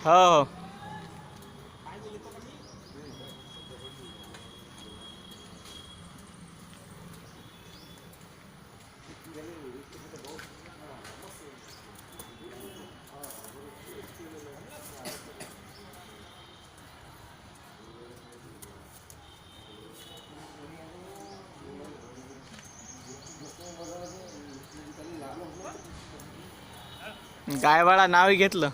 हो हो. गायवाळा नाव घेतलं.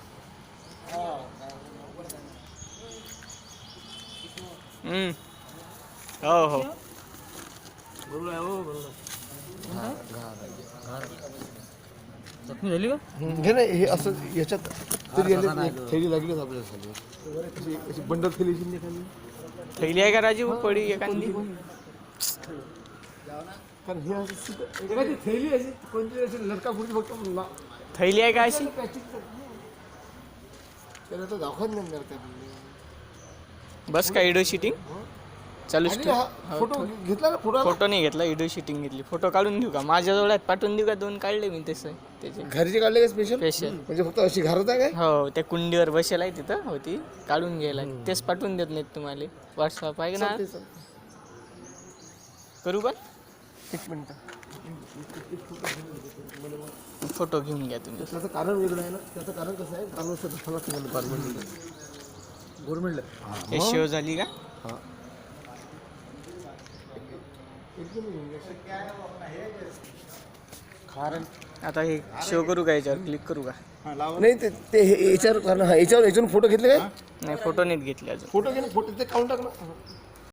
हो हो. जखमी झाली का? घे ना हे असं याच्यात तरी थैली लागली आपल्याला अशी बंडल थैली खाली. थैली आहे का राजीव पडी एखादी? कारण हे असं एखादी थैली अशी कोणती अशी लटका फुटी फक्त थैली आहे का अशी? त्याला तर दाखवत नाही मिळत बस का व्हिडिओ शूटिंग चालूच ठेव. फोटो घेतला ना फोटो फोटो नाही घेतला, व्हिडिओ शूटिंग घेतली. फोटो काढून देऊ का? माझ्या जवळात पाठवून देऊ का? 2 काढले मी तसं त्याचे घरचे काढले का स्पेशल स्पेशल. म्हणजे फक्त अशी घरात आहे काय हो, त्या कुंडीवर बसेल आहे तिथं होती, काढून घ्यायला. तेच पाठवून देत नाहीत तुम्हाला. व्हॉट्सअप आहे ना? करू पण एक मिनिट फोटो घेऊन घ्या तुम्ही. त्याचं कारण वेगळं आहे ना. त्याचं कारण कसं आहे गव्हर्नमेंटला हे शेव झाली का? आता हे शेव करू का? याच्यावर क्लिक करू का? नाही ते याच्यावर कारण याच्यावरून फोटो घेतले काय नाही, फोटो नाहीत घेतले अजून. फोटो घे ना फोटो ते काढून टाक ना.